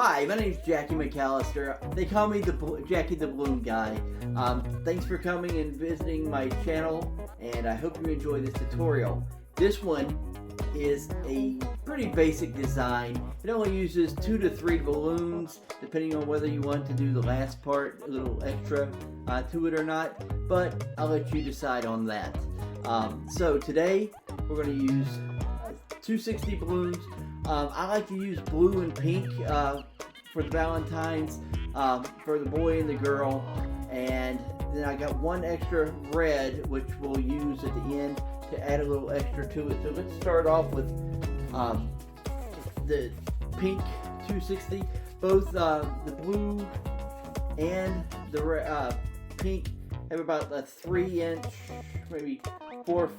Hi, my name is Jackie McAllister. They call me Jackie the Balloon Guy. Thanks for coming and visiting my channel, and I hope you enjoy this tutorial. This one is a pretty basic design. It only uses 2 to 3 balloons, depending on whether you want to do the last part, a little extra to it or not, but I'll let you decide on that. So today, we're going to use 260 balloons. I like to use blue and pink for the Valentine's, for the boy and the girl, and then I got one extra red which we'll use at the end to add a little extra to it. So let's start off with the pink 260. Both the blue and the pink have about a 3-inch, maybe 4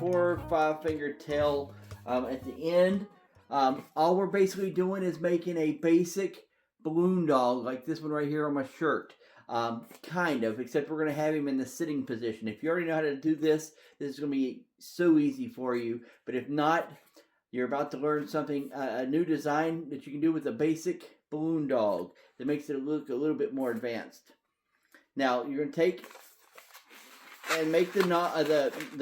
or 5 finger tail at the end. All we're basically doing is making a basic balloon dog like this one right here on my shirt. Kind of, except we're going to have him in the sitting position. If you already know how to do this, this is going to be so easy for you. But if not, you're about to learn something, a new design that you can do with a basic balloon dog that makes it look a little bit more advanced. Now, you're going to take and make the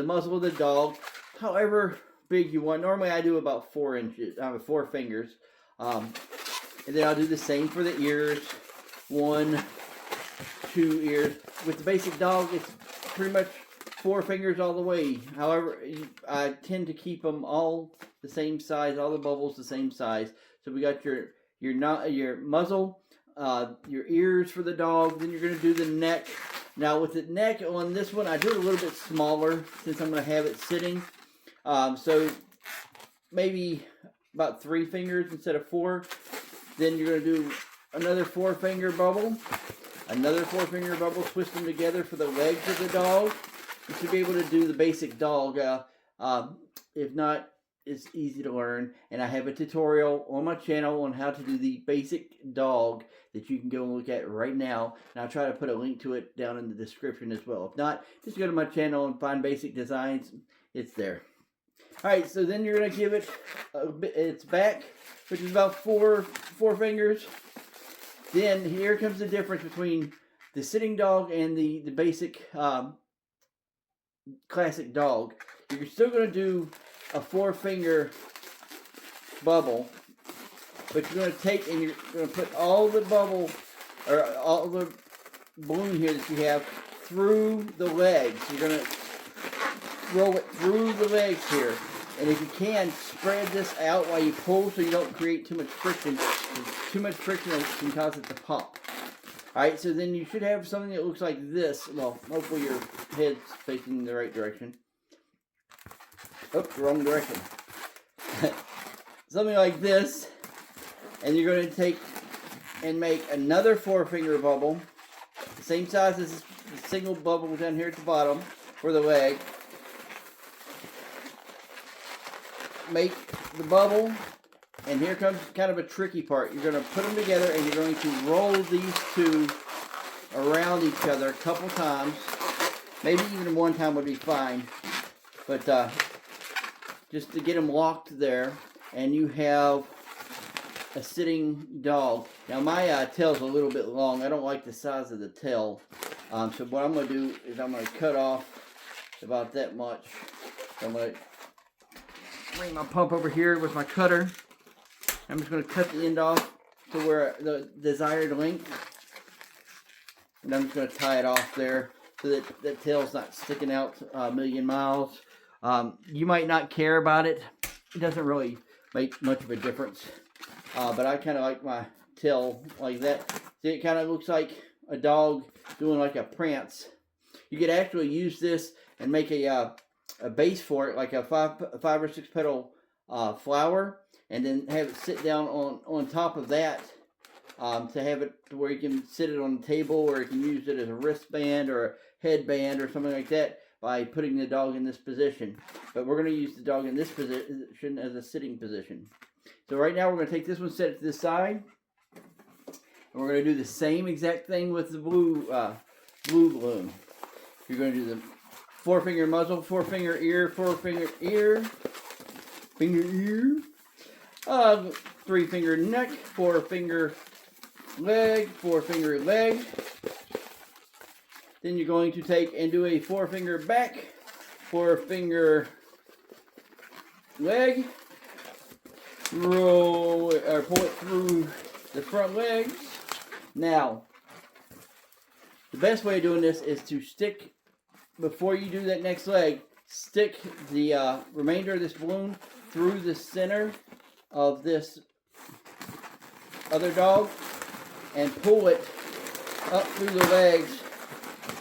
muzzle of the dog however big you want. Normally I do about 4 inches, 4 fingers. And then I'll do the same for the ears. 1, 2 ears. With the basic dog, it's pretty much 4 fingers all the way. However, I tend to keep them all the same size, all the bubbles the same size. So we got your muzzle, your ears for the dog. Then you're going to do the neck. Now with the neck on this one, I do it a little bit smaller since I'm going to have it sitting. So maybe about 3 fingers instead of 4. Then you're going to do another 4-finger bubble, another 4-finger bubble, twist them together for the legs of the dog. You should be able to do the basic dog. If not, it's easy to learn. And I have a tutorial on my channel on how to do the basic dog that you can go and look at right now. And I'll try to put a link to it down in the description as well. If not, just go to my channel and find basic designs. It's there. Alright, so then you're going to give it its back, which is about 4 fingers. Then here comes the difference between the sitting dog and the basic classic dog. You're still going to do a 4-finger bubble, but you're going to take and you're going to put all the bubble, or all the balloon here that you have through the legs. You're going to roll it through the legs here, and if you can, spread this out while you pull so you don't create too much friction. Too much friction can cause it to pop. Alright, so then you should have something that looks like this. Well, hopefully your head's facing the right direction. Oh, wrong direction. Something like this, and you're going to take and make another 4-finger bubble, the same size as the single bubble down here at the bottom for the leg. Make the bubble, and here comes kind of a tricky part. You're going to put them together and you're going to roll these two around each other a couple times. Maybe even one time would be fine, but just to get them locked there, and you have a sitting dog. Now my tail's a little bit long. I don't like the size of the tail, so what I'm going to do is I'm going to cut off about that much. I'm going to bring my pump over here with my cutter. I'm just going to cut the end off to where the desired length, and I'm just going to tie it off there so that the tail's not sticking out a million miles. You might not care about it. It doesn't really make much of a difference, but I kind of like my tail like that. See, it kind of looks like a dog doing like a prance. You could actually use this and make a base for it, like a 5 or 6 petal flower, and then have it sit down on top of that, to have it to where you can sit it on the table, or you can use it as a wristband or a headband or something like that by putting the dog in this position. But we're going to use the dog in this position as a sitting position. So right now we're going to take this one, set it to the side, and we're going to do the same exact thing with the blue balloon. You're going to do the 4-finger muzzle, 4-finger ear, 4-finger ear, finger ear. 3-finger neck, 4-finger leg, 4-finger leg. Then you're going to take and do a 4-finger back, 4-finger leg, roll or pull it through the front legs. Now, the best way of doing this is to stick, before you do that next leg, stick the remainder of this balloon through the center of this other dog and pull it up through the legs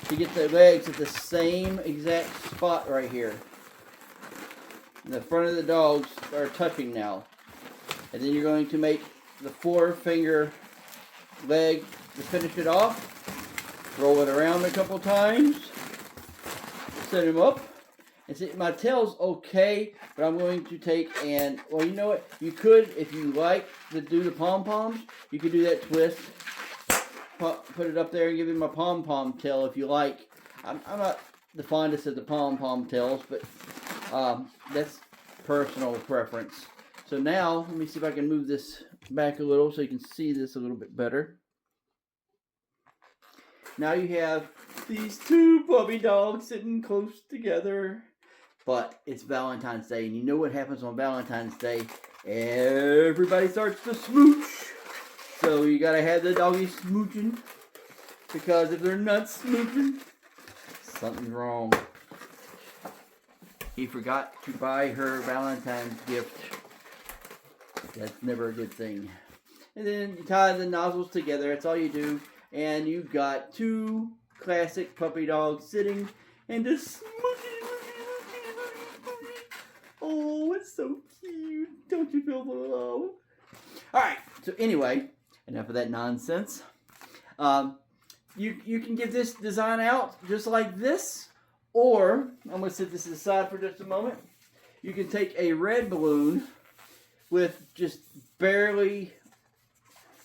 to get the legs at the same exact spot right here. The front of the dogs are touching now. And then you're going to make the 4-finger leg to finish it off. Roll it around a couple times. Set him up. And see, my tail's okay, but I'm going to take and, well, you know what? You could, if you like to do the pom-poms, you could do that twist. Put it up there and give him a pom-pom tail if you like. I'm not the fondest of the pom-pom tails, but that's personal preference. So now, let me see if I can move this back a little so you can see this a little bit better. Now you have these 2 puppy dogs sitting close together. But it's Valentine's Day, and you know what happens on Valentine's Day? Everybody starts to smooch. So you gotta have the doggies smooching, because if they're not smooching, something's wrong. He forgot to buy her Valentine's gift. That's never a good thing. And then you tie the nozzles together. That's all you do. And you've got 2 classic puppy dogs sitting and just smooching. Oh, it's so cute. Don't you feel the love? Alright, so anyway, enough of that nonsense. You can get this design out just like this, or, I'm going to set this aside for just a moment. You can take a red balloon with just barely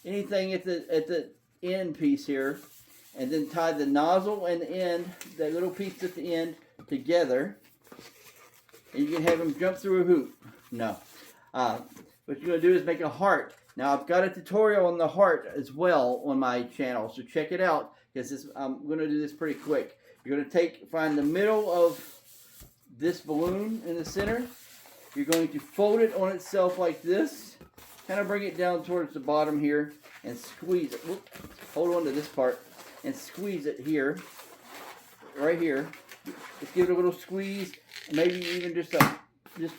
anything at the end piece here, and then tie the nozzle and the end, that little piece at the end, together. And you can have them jump through a hoop. No. What you're going to do is make a heart. Now, I've got a tutorial on the heart as well on my channel, so check it out, because I'm going to do this pretty quick. You're going to find the middle of this balloon in the center. You're going to fold it on itself like this. Kind of bring it down towards the bottom here and squeeze it. Whoop. Hold on to this part and squeeze it here, right here. Just give it a little squeeze, maybe even just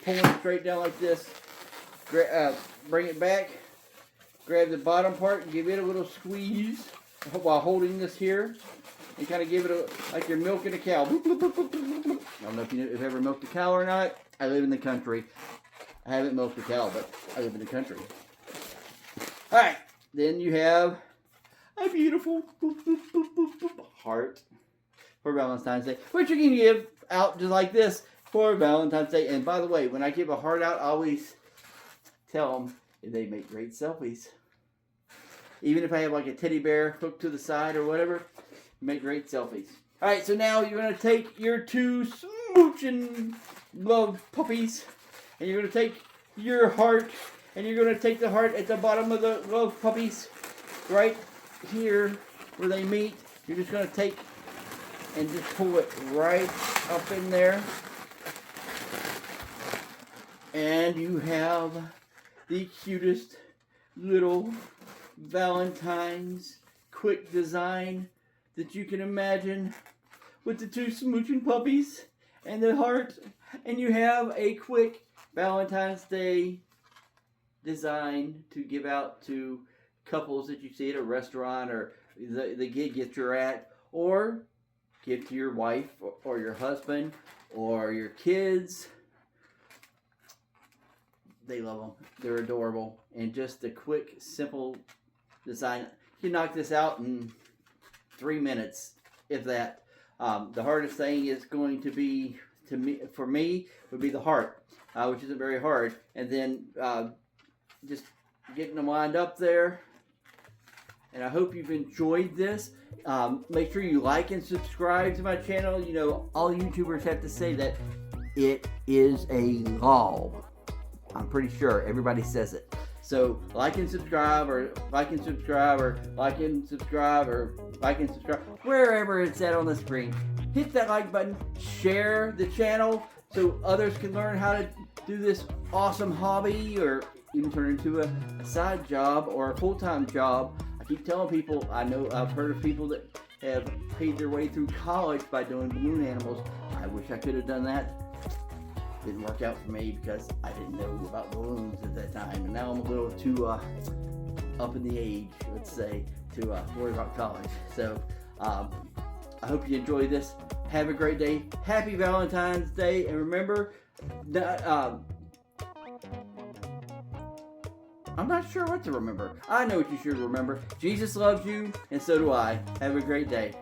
pulling it straight down like this. Bring it back, grab the bottom part and give it a little squeeze while holding this here, and kind of give it like you're milking a cow. I don't know if you've ever milked a cow or not. I live in the country. I haven't milked a cow, but I live in the country. Alright, then you have a beautiful heart for Valentine's Day, which you can give out just like this for Valentine's Day. And by the way, when I give a heart out, I always tell them they make great selfies. Even if I have like a teddy bear hooked to the side or whatever, make great selfies. Alright, so now you're going to take your 2 smooching love puppies, and you're going to take your heart, and you're going to take the heart at the bottom of the love puppies, right here where they meet. You're just going to take and just pull it right up in there. And you have the cutest little Valentine's quick design that you can imagine, with the 2 smooching puppies and the heart. And you have a quick Valentine's Day design to give out to couples that you see at a restaurant or the gig that you're at, or give to your wife or your husband or your kids. They love them. They're adorable. And just a quick, simple design. You can knock this out in 3 minutes, if that. The hardest thing is going to be, for me, would be the heart, which isn't very hard. And then just getting them lined up there. And I hope you've enjoyed this. Make sure you like and subscribe to my channel. You know, all YouTubers have to say that it is a law I'm pretty sure everybody says it. So like and subscribe, or like and subscribe, or like and subscribe, or like and subscribe, wherever it's at on the screen. Hit that like button, share the channel so others can learn how to do this awesome hobby, or even turn into a side job or a full-time job. I keep telling people, I know I've heard of people that have paid their way through college by doing balloon animals. I wish I could have done that. Didn't work out for me because I didn't know about balloons at that time, and now I'm a little too up in the age, let's say, to worry about college. So I hope you enjoy this. Have a great day. Happy Valentine's Day, and remember, I'm not sure what to remember. I know what you should remember. Jesus loves you, and so do I. Have a great day.